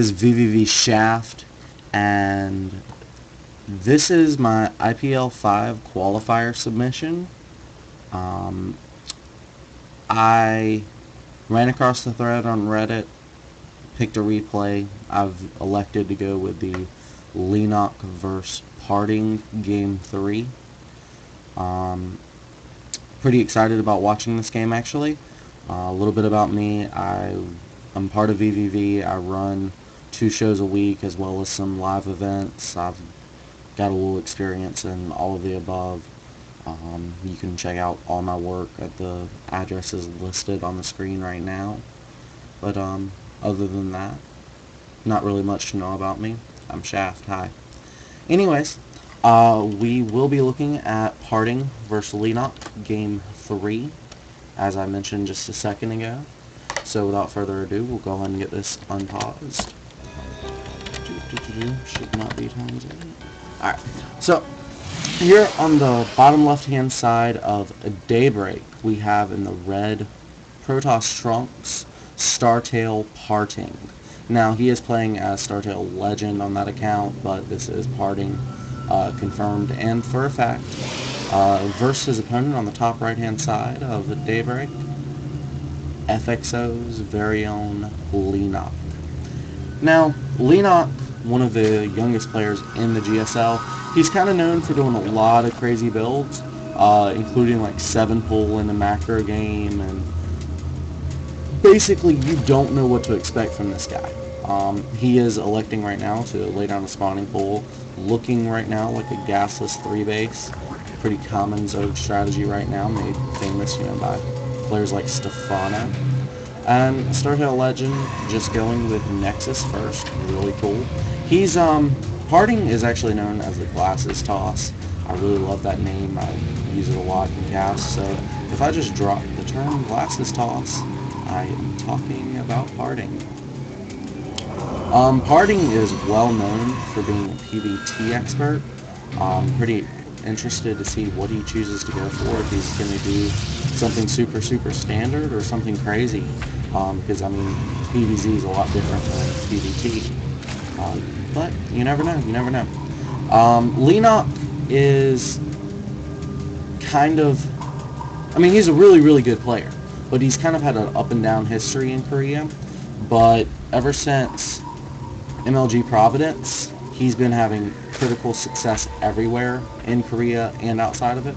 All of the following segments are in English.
This is VVV Shaft, and this is my IPL5 qualifier submission. I ran across the thread on Reddit, picked a replay. I've elected to go with the Leenock vs. Parting Game 3. Pretty excited about watching this game, actually. A little bit about me. I'm part of VVV. I run 2 shows a week as well as some live events. I've got a little experience in all of the above. You can check out all my work at the addresses listed on the screen right now. But other than that, not really much to know about me. I'm Shaft. Hi. Anyways, we will be looking at Parting versus Leenock, Game 3, as I mentioned just a second ago. So without further ado, we'll go ahead and get this unpaused. Should not be times 8. Alright, so here on the bottom left-hand side of Daybreak, we have in the red Protoss Trunks, Startail Parting. Now, he is playing as Startail Legend on that account, but this is Parting, confirmed and for a fact. Versus his opponent on the top right-hand side of the Daybreak, FXO's very own Leenock. Now, Leenock, one of the youngest players in the GSL, he's kind of known for doing a lot of crazy builds, including like 7-pull in a macro game, and basically you don't know what to expect from this guy. He is electing right now to lay down a spawning pool, looking right now like a gasless 3-base. Pretty common Zerg strategy right now, made famous, by players like Stefano. And Startail Legend just going with Nexus first, really cool. He's Parting is actually known as the Glasses Toss. I really love that name. I use it a lot in cast. So if I just drop the term Glasses Toss, I am talking about Parting. Parting is well known for being a PvT expert. Pretty interested to see what he chooses to go for, if he's going to do something super standard or something crazy, because I mean PvZ is a lot different than PvT, but you never know. Leenock is kind of, he's a really good player, but he's kind of had an up and down history in Korea. But ever since MLG Providence, he's been having critical success everywhere in Korea and outside of it.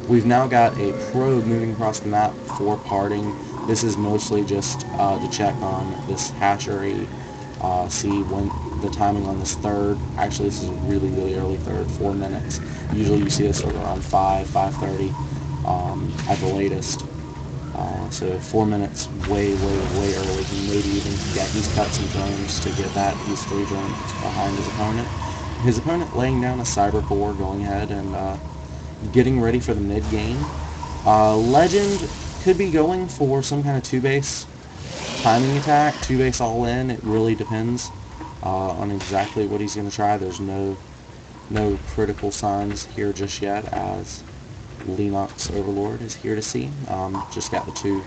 We've now got a probe moving across the map for Parting. This is mostly just to check on this hatchery, see when the timing on this third. Actually, this is a really early third, 4 minutes. Usually you see this around 5:30 at the latest. So 4 minutes, way early. Maybe even, he's cut some drones to get that. He's 3 drones behind his opponent. His opponent laying down a cyber core, going ahead and getting ready for the mid game. Legend could be going for some kind of 2-base timing attack, 2-base all in. It really depends on exactly what he's going to try. There's no critical signs here just yet, as Leenock's Overlord is here to see. Just got the 2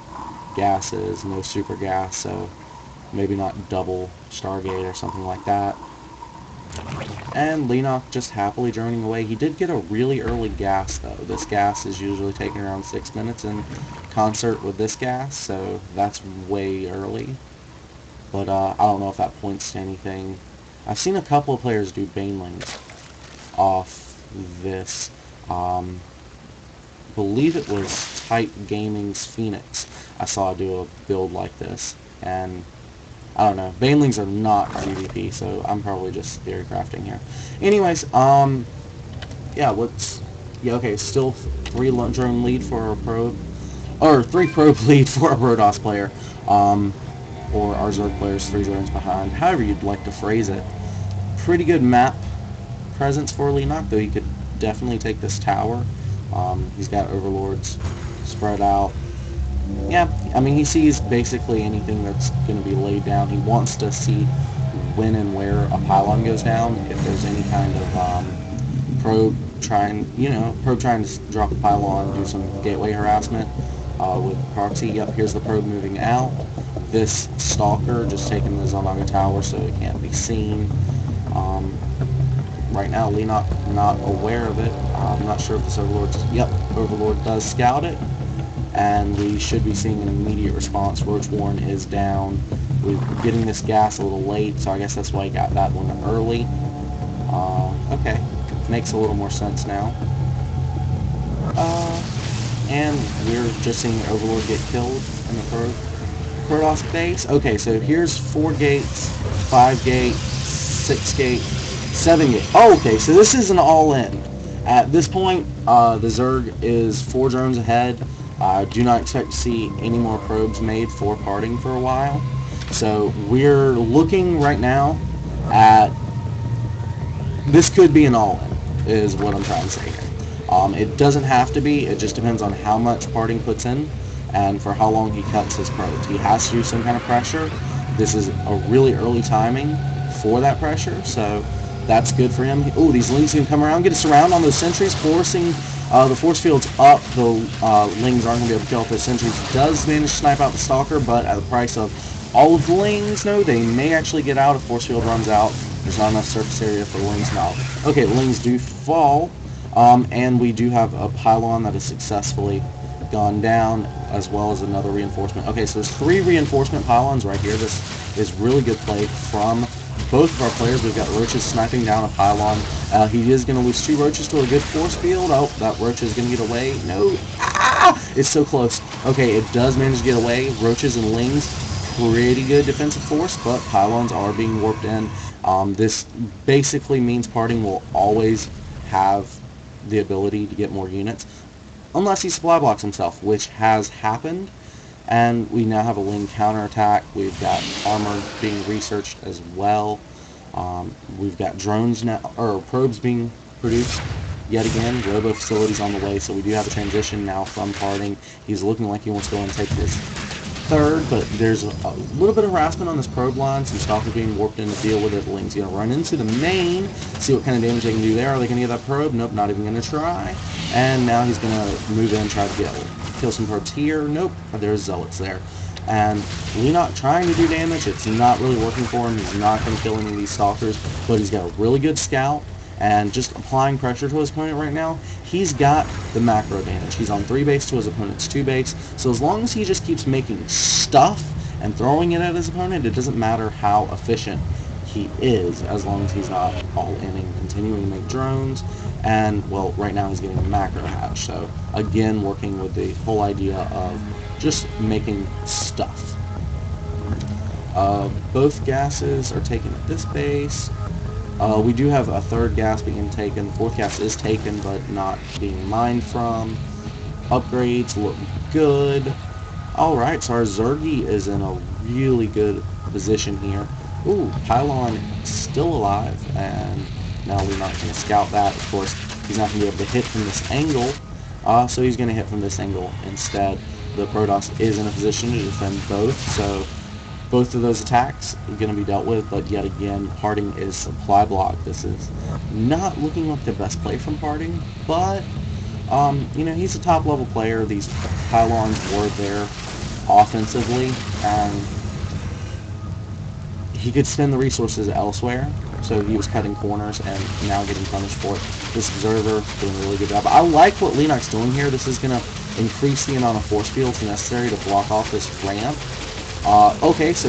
gases, no super gas, so maybe not double Stargate or something like that. And Leenock just happily droning away. He did get a really early gas, though. This gas is usually taking around 6 minutes in concert with this gas, so that's way early. But I don't know if that points to anything. I've seen a couple of players do banelings off this. Believe it was Type Gaming's Phoenix I saw do a build like this, and I don't know. Banelings are not PvP, so I'm probably just theory crafting here. Anyways, okay, still 3 drone lead for a probe, or 3 probe lead for a Protoss player, or our Zerg players 3 drones behind, however you'd like to phrase it. Pretty good map presence for Leenock, though he could definitely take this tower. He's got Overlords spread out. Yeah, he sees basically anything that's going to be laid down. He wants to see when and where a pylon goes down. If there's any kind of probe trying to drop a pylon, do some gateway harassment with proxy. Yep, here's the probe moving out. this stalker, just taking the Zelnaga Tower so it can't be seen. Right now, Leenock not aware of it. I'm not sure if this Overlord... Yep, Overlord does scout it. And we should be seeing an immediate response. Roach Warren is down. We're getting this gas a little late, so I guess that's why he got that one early. Okay, makes a little more sense now. And we're just seeing Overlord get killed in the Protoss base. Okay, so here's 4 gates, 5 gates, 6 gates, 7 gates. Oh, okay, so this is an all-in. At this point, the Zerg is 4 drones ahead. I do not expect to see any more probes made for parting for a while. So we're looking right now at... This could be an all-in, is what I'm trying to say here. It doesn't have to be. It just depends on how much parting puts in and for how long he cuts his probes. He has to do some kind of pressure. This is a really early timing for that pressure, so that's good for him. Oh, these Lings can come around, get a surround on those sentries, forcing the force fields up. The Lings aren't going to be able to kill off those sentries. Does manage to snipe out the Stalker, but at the price of all of the Lings. No, they may actually get out if force field runs out. There's not enough surface area for the Lings now. Okay, the Lings do fall, and we do have a pylon that has successfully gone down, as well as another reinforcement. Okay, so there's 3 reinforcement pylons right here. This is really good play from both of our players. We've got Roaches sniping down a pylon. He is going to lose 2 Roaches to a good force field. Oh, that Roach is going to get away. No. Ah! It's so close. Okay, it does manage to get away. Roaches and Lings, pretty good defensive force, but pylons are being warped in. This basically means parting will always have the ability to get more units, unless he supply blocks himself, which has happened. And we now have a Ling counterattack. We've got armor being researched as well. We've got drones now, or probes being produced yet again. Robo facilities on the way, so we do have a transition now from parting. He's looking like he wants to go and take his 3rd, but there's a little bit of harassment on this probe line. Some Stalkers being warped in to deal with it. Ling's going to run into the main, see what kind of damage they can do there. Are they going to get that probe? Nope, not even going to try. And now he's going to move in, try to kill some probes here. Nope, there's Zealots there. And Leenock trying to do damage. It's not really working for him. He's not going to kill any of these Stalkers, but he's got a really good scout. And just applying pressure to his opponent right now, he's got the macro advantage. He's on 3 base to his opponent's 2 base. So as long as he just keeps making stuff and throwing it at his opponent, it doesn't matter how efficient he is, as long as he's not all in and continuing to make drones. And, well, right now he's getting a macro hatch. So, again, working with the whole idea of just making stuff. Both gases are taken at this base. We do have a 3rd gas being taken. The 4th gas is taken, but not being mined from. Upgrades look good. Alright, so our Zergy is in a really good position here. Ooh, Pylon still alive, and now we're not going to scout that. Of course, he's not going to be able to hit from this angle, so he's going to hit from this angle instead. The Protoss is in a position to defend both, so both of those attacks are going to be dealt with, but yet again, parting is supply block. This is not looking like the best play from parting, but, you know, he's a top-level player. These pylons were there offensively, and he could spend the resources elsewhere, so he was cutting corners and now getting punished for it. This Observer doing a really good job. I like what Leenock's doing here. This is going to increase the amount of force fields necessary to block off this ramp. Okay, so,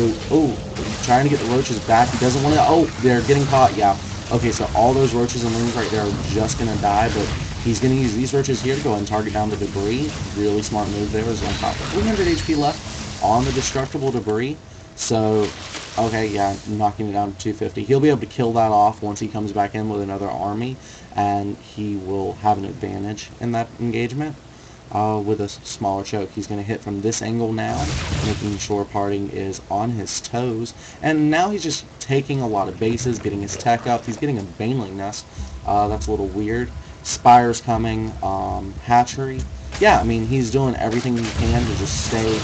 trying to get the Roaches back. He doesn't want to, they're getting caught, yeah. Okay, so all those Roaches and Lings right there are just going to die, but he's going to use these Roaches here to go and target down the debris. Really smart move there. There's on top of 300 HP left on the destructible debris. So, okay, yeah, knocking it down to 250. He'll be able to kill that off once he comes back in with another army, and he will have an advantage in that engagement. With a smaller choke. He's going to hit from this angle now, making sure parting is on his toes. And now he's just taking a lot of bases, getting his tech up. He's getting a Baneling nest. That's a little weird. Spire's coming. Hatchery. Yeah, I mean, he's doing everything he can to just stay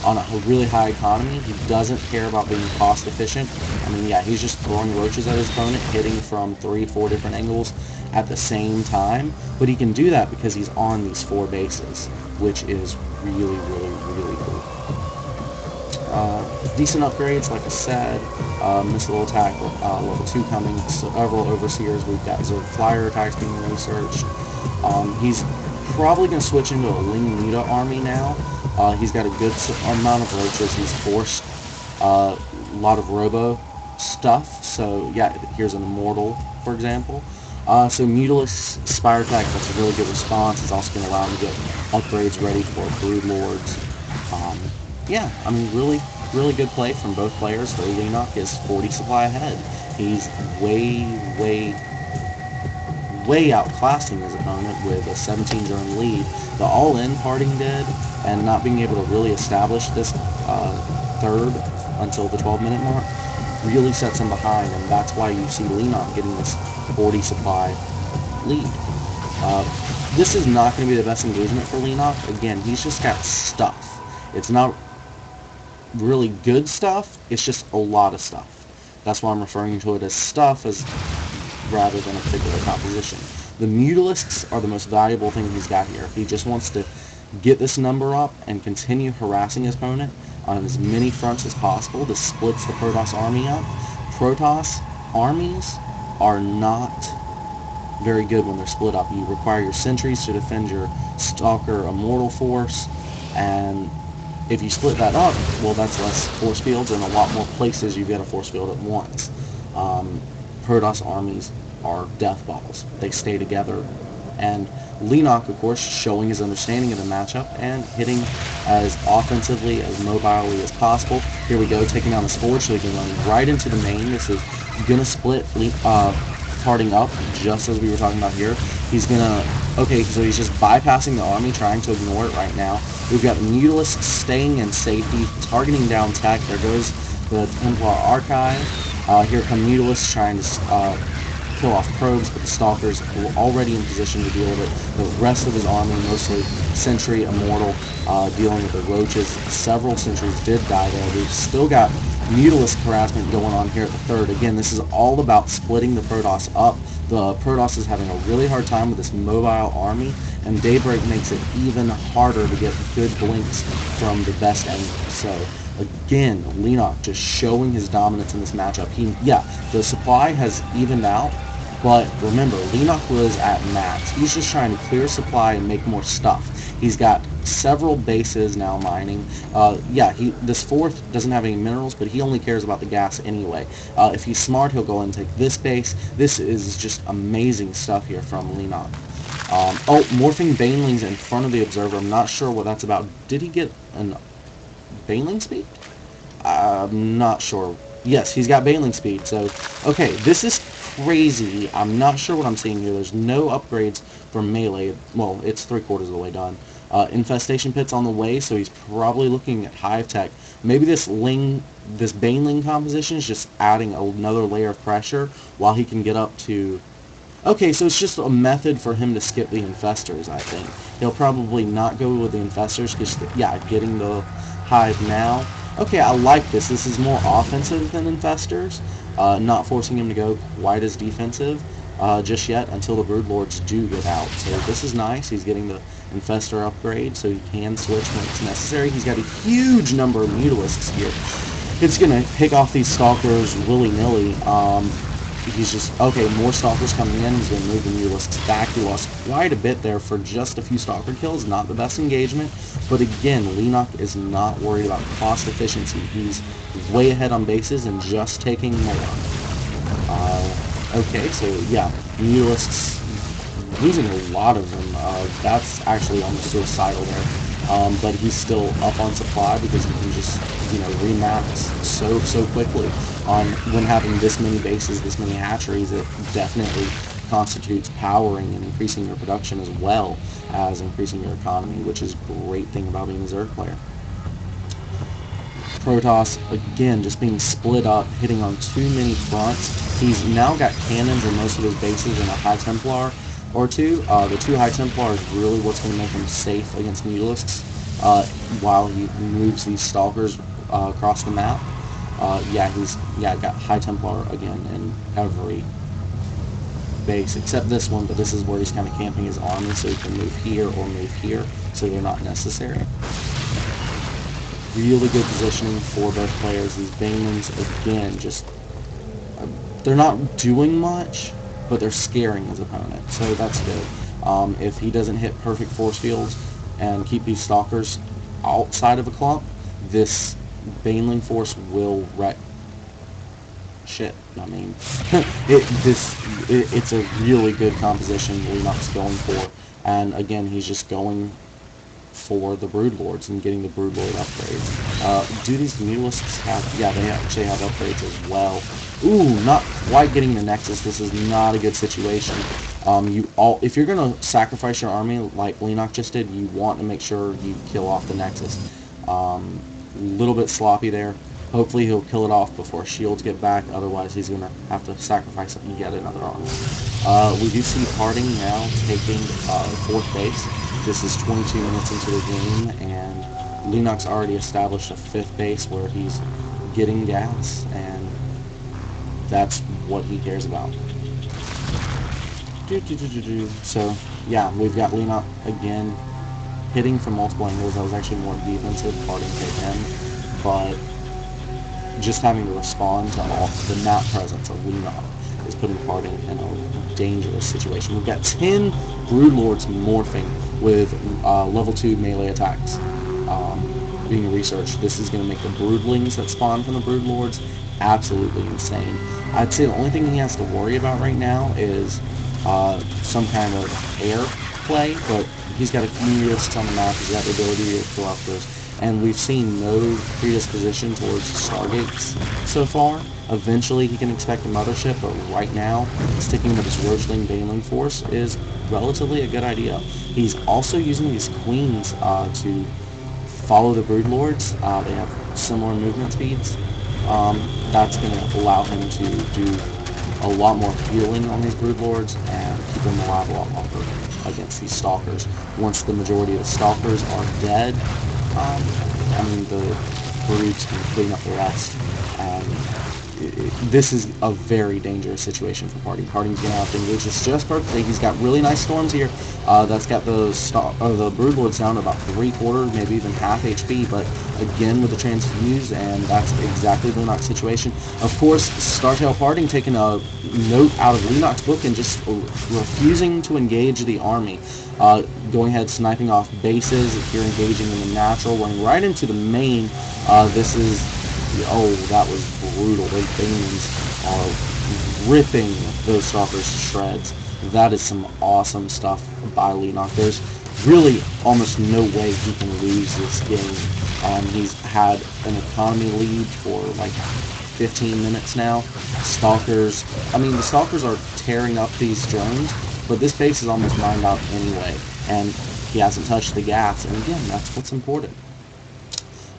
on a really high economy. He doesn't care about being cost efficient. I mean, yeah, he's just throwing Roaches at his opponent, hitting from 3-4 different angles at the same time, but he can do that because he's on these 4 bases, which is really, really, really cool. decent upgrades, like I said. Missile attack, level 2 coming, several overseers. We've got Zerg flyer attacks being researched. He's probably going to switch into a Leenock army now. He's got a good amount of roaches. He's forced a lot of robo stuff. So yeah, here's an immortal, for example. So Mutalisk Spire Attack, that's a really good response. It's also going to allow him to get upgrades ready for Brood Lords. Yeah, I mean, really good play from both players. So Leenock is 40 supply ahead. He's way outclassing his opponent with a 17-turn lead. The all-in Parting did, and not being able to really establish this third until the 12-minute mark really sets him behind, and that's why you see Leenock getting this 40 supply lead. This is not going to be the best engagement for Leenock. Again, he's just got stuff. It's not really good stuff, it's just a lot of stuff. That's why I'm referring to it as stuff as rather than a particular composition. The Mutalisks are the most valuable thing he's got here. If he just wants to get this number up and continue harassing his opponent on as many fronts as possible, this splits the Protoss army up. Protoss armies are not very good when they're split up. You require your sentries to defend your Stalker Immortal force, and if you split that up, well, that's less force fields and a lot more places you get a force field at once. Protoss armies are death balls. They stay together. And Leenock, of course, showing his understanding of the matchup and hitting as offensively, as mobilely as possible. Here we go, taking down this forge so he can run right into the main. This is going to split Parting up, just as we were talking about here. He's going to... Okay, so he's just bypassing the army, trying to ignore it right now. We've got Mutalisk staying in safety, targeting down tech. There goes the Templar Archive. Here come Mutalisk trying to kill off probes, but the Stalkers were already in position to deal with it. The rest of his army, mostly Sentry, Immortal, dealing with the Roaches. Several sentries did die there. We've still got Mutalisk harassment going on here at the third. Again, this is all about splitting the Protoss up. The Protoss is having a really hard time with this mobile army, and Daybreak makes it even harder to get good blinks from the best enemies. So, again, Leenock just showing his dominance in this matchup. The supply has evened out, but remember, Leenock was at max. He's just trying to clear supply and make more stuff. He's got several bases now mining. This fourth doesn't have any minerals, but he only cares about the gas anyway. If he's smart, he'll go and take this base. This is just amazing stuff here from Leenock. Morphing Banelings in front of the Observer. I'm not sure what that's about. Did he get an Baneling speed? I'm not sure. Yes, he's got Baneling speed. So, okay, this is crazy. I'm not sure what I'm seeing here. There's no upgrades for melee. Well, it's 3/4 of the way done. Infestation Pit's on the way, so he's probably looking at Hive Tech. Maybe this Baneling composition is just adding another layer of pressure while he can get up to... Okay, so it's just a method for him to skip the Infestors, I think. He'll probably not go with the Infestors, because, getting the Hive now. Okay, I like this. This is more offensive than Infestors, not forcing him to go quite as defensive just yet until the Brood Lords do get out. So this is nice. He's getting the Infestor upgrade, so he can switch when it's necessary. He's got a huge number of Mutalisks here. It's going to pick off these Stalkers willy-nilly. He's just... Okay, more Stalkers coming in. He's going to move the Mutalisks back. He lost quite a bit there for just a few Stalker kills. Not the best engagement. But again, Leenock is not worried about cost efficiency. He's way ahead on bases and just taking more. Okay, so yeah, Mutalisks losing a lot of them. That's actually almost suicidal there. But he's still up on supply because he can just, remax so quickly. When having this many bases, this many hatcheries, it definitely constitutes powering and increasing your production as well as increasing your economy, which is a great thing about being a Zerg player. Protoss, again, just being split up, hitting on too many fronts. He's now got cannons in most of his bases and a High Templar or two. The two High Templar is really what's going to make him safe against Mutalisks while he moves these Stalkers across the map. He's got High Templar again in every base except this one, but this is where he's kind of camping his army so he can move here or move here, so they're not necessary. really good positioning for both players. These Banelings, again, just they're not doing much, but they're scaring his opponent, so that's good. If he doesn't hit perfect force fields and keep these Stalkers outside of a clump, this Baneling force will wreck shit. I mean, it's a really good composition Leenock's going for, and again, he's just going for the Broodlords and getting the Broodlord upgrades. Do these Mutalisks have... Yeah, they actually have upgrades as well. Ooh, not quite getting the Nexus. This is not a good situation. If you're going to sacrifice your army like Leenock just did, you want to make sure you kill off the Nexus. Little bit sloppy there. Hopefully he'll kill it off before shields get back, otherwise he's going to have to sacrifice yet another army. We do see Parting now taking 4th base. This is 22 minutes into the game, and Leenock's already established a 5th base where he's getting gas, and that's what he cares about. So, yeah, we've got Leenock again hitting from multiple angles. That was actually more defensive, Parting hit him, but just having to respond to all the map presence of Leenock is putting Parting in a dangerous situation. We've got 10 Broodlords morphing with level 2 melee attacks being researched. This is going to make the Broodlings that spawn from the Broodlords absolutely insane. I'd say the only thing he has to worry about right now is some kind of air play, but he's got a few risks on the map. He's got the ability to kill off those, and we've seen no predisposition towards Stargates so far. Eventually he can expect a mothership, but right now sticking with his Roachling Baneling force is relatively a good idea. He's also using these queens to follow the Broodlords. They have similar movement speeds. That's going to allow him to do a lot more healing on these Broodlords and keep them alive a lot longer against these Stalkers. Once the majority of the Stalkers are dead, I mean, the Broods can clean up the rest. This is a very dangerous situation for Parting. Parting's going to have to engage this just perfectly. He's got really nice storms here. That's got the Broodlords down to about 3/4, maybe even half HP, but again with the transfuse, and that's exactly Leenock's situation. Of course, Startail Parting taking a note out of Leenock's book and just refusing to engage the army. Going ahead, sniping off bases. If you're engaging in the natural, running right into the main, this is... Oh, that was brutal. Those Banelings are ripping those Stalkers to shreds. That is some awesome stuff by Leenock. There's really almost no way he can lose this game. He's had an economy lead for like 15 minutes now. Stalkers, I mean, the Stalkers are tearing up these drones, but this base is almost mined out anyway, and he hasn't touched the gas, and again, that's what's important.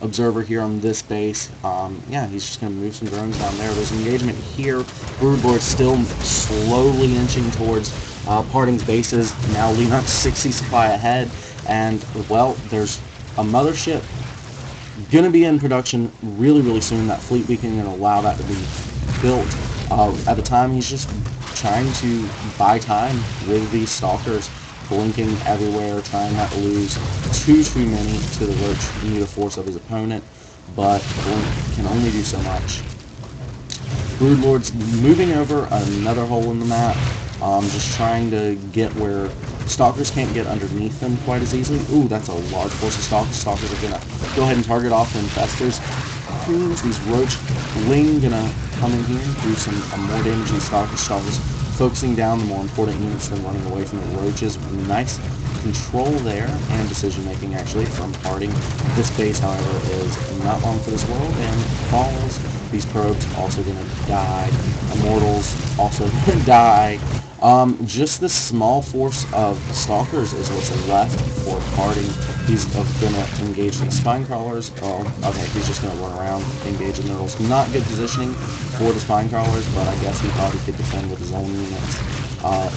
Observer here on this base, yeah, he's just going to move some drones down there. There's engagement here. Broodlord still slowly inching towards Parting's bases. Now Leenock's 60 supply ahead, and, well, there's a mothership going to be in production really soon. That fleet beacon going to allow that to be built. At the time, he's just trying to buy time with these Stalkers, blinking everywhere, trying not to lose too many to the Roach unit force of his opponent, but Blink can only do so much. Broodlord's moving over another hole in the map, just trying to get where Stalkers can't get underneath them quite as easily. Ooh, that's a large force of Stalkers. Stalkers are going to go ahead and target off the Infestors. Queens, these Roach Bling going to come in here and do some more damage than Stalkers. Stalkers focusing down the more important units than running away from the Roaches. Nice control there, and decision-making, actually, from Parting. This base, however, is not long for this world, and falls. These probes also going to die. Immortals also going to die. Just this small force of Stalkers is what's left for Parting. He's going to engage the Spine Crawlers. Oh, okay, he's just going to run around, engage the Nurdles. Not good positioning for the Spine Crawlers, but I guess he probably could defend with his own units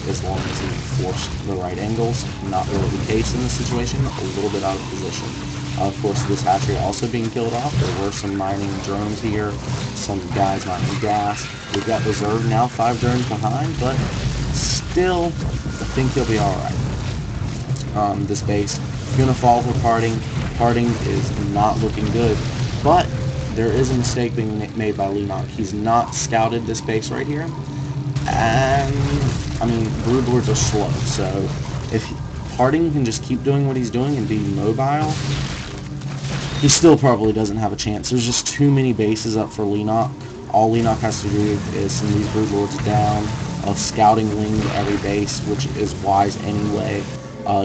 as long as he forced the right angles. Not really the case in this situation, a little bit out of position. Of course, this hatchery also being killed off. There were some mining drones here, some guys mining gas. We've got Reserve now 5 drones behind, but still, I think he'll be alright. This base is going to fall for Parting. Parting is not looking good, but there is a mistake being made by Leenock. He's not scouted this base right here, and I mean, Broodlords are slow, so if Parting can just keep doing what he's doing and be mobile, he still probably doesn't have a chance. There's just too many bases up for Leenock. All Leenock has to do is send these Broodlords down, a scouting wing to every base, which is wise anyway.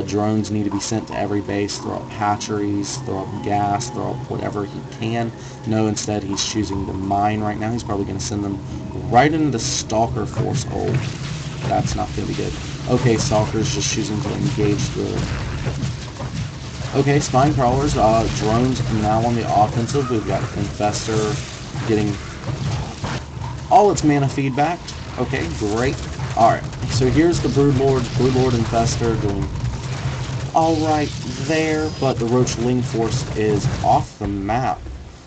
Drones need to be sent to every base, throw up hatcheries, throw up gas, throw up whatever he can. No, instead he's choosing to mine right now. He's probably going to send them right into the Stalker Force. Oh, that's not going to be good. Okay, Stalker's just choosing to engage the... Okay, Spine Crawlers, drones now on the offensive. We've got Infestor getting all its mana feedback. Okay, great. Alright, so here's the Broodlord Infestor doing alright there, but the Roachling Force is off the map.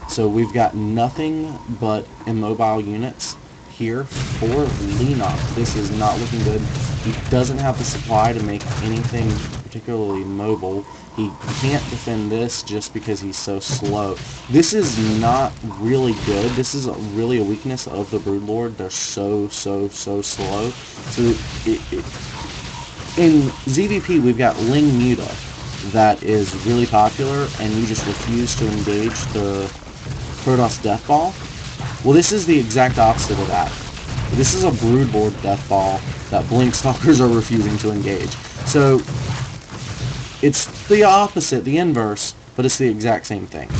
So we've got nothing but immobile units here for Leenock. This is not looking good. He doesn't have the supply to make anything particularly mobile. He can't defend this just because he's so slow. This is not really good. This is really a weakness of the Broodlord. They're so slow. So in ZVP, we've got Ling Muta that is really popular, and you just refuse to engage the Protoss Death Ball. Well, this is the exact opposite of that. This is a Broodlord Death Ball that Blink Stalkers are refusing to engage. So it's the opposite, the inverse, but it's the exact same thing.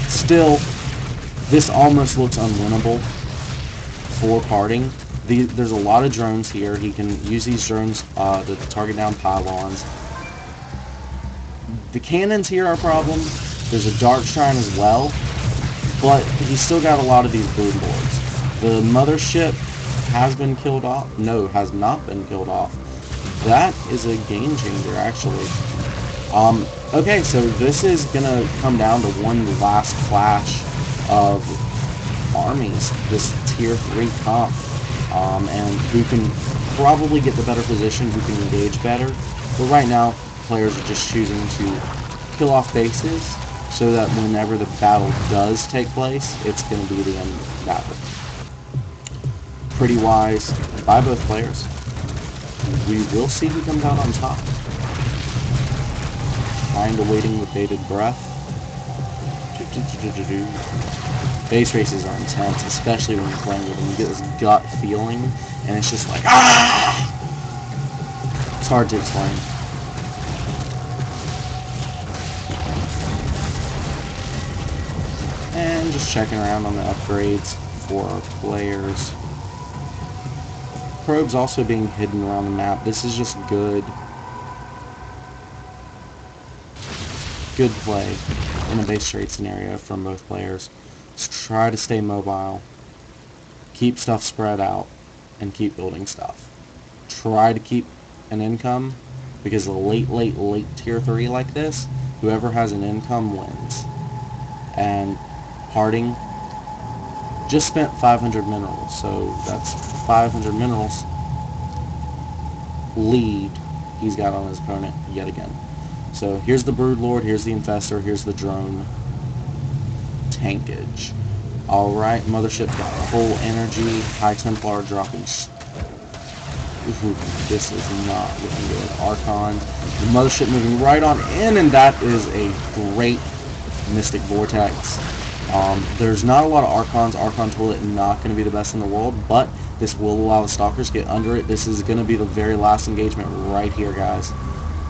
Still, this almost looks unwinnable for Parting. There's a lot of drones here. He can use these drones to target down pylons. The cannons here are a problem. There's a Dark Shrine as well, but he's still got a lot of these Broodlords. The mothership has been killed off. No, has not been killed off. That is a game changer, actually. Okay, so this is gonna come down to one last clash of armies, this tier 3 comp, and who can probably get the better position, who can engage better. But right now, players are just choosing to kill off bases so that whenever the battle does take place, it's gonna be the end of the battle. Pretty wise by both players. We will see who comes out on top. Kind of waiting with bated breath. Base races are intense, especially when you're playing with them. You get this gut feeling, and it's just like, ah! It's hard to explain. And just checking around on the upgrades for our players. Probes also being hidden around the map. This is just good play in a base trade scenario from both players. Just try to stay mobile, keep stuff spread out, and keep building stuff. Try to keep an income, because a late tier 3 like this, whoever has an income wins. And Parting just spent 500 minerals, so that's 500 minerals lead he's got on his opponent yet again. So here's the Broodlord, here's the Infestor, here's the drone tankage. Alright, Mothership's got full energy, High Templar dropping. Ooh, this is not looking good. Archon, the Mothership moving right on in, and that is a great Mystic Vortex. There's not a lot of Archons. Archon Toilet not going to be the best in the world, but this will allow the Stalkers to get under it. This is going to be the very last engagement right here, guys.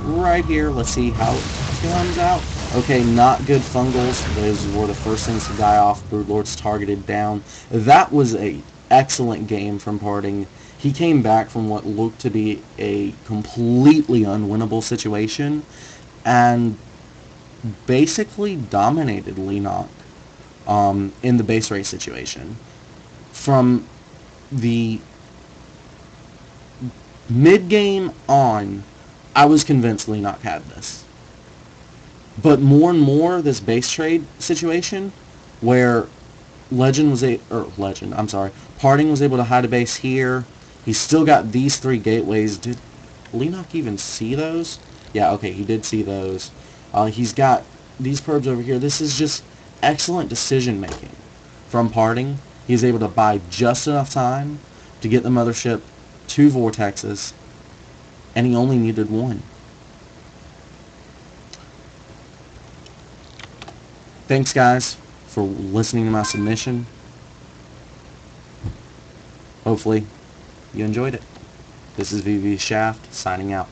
Right here. Let's see how it comes out. Okay, not good fungals. Those were the first things to die off. Broodlords targeted down. That was an excellent game from Parting. He came back from what looked to be a completely unwinnable situation and basically dominated Leenock in the base race situation. From the mid-game on, I was convinced Leenock had this. But more and more, this base trade situation, where Parting was able to hide a base here. He's still got these 3 gateways. Did Leenock even see those? Yeah, okay, he did see those. He's got these probes over here, this is just excellent decision making from Parting. He's able to buy just enough time to get the mothership 2 vortexes, and he only needed 1. Thanks, guys, for listening to my submission. Hopefully you enjoyed it. This is VV Shaft, signing out.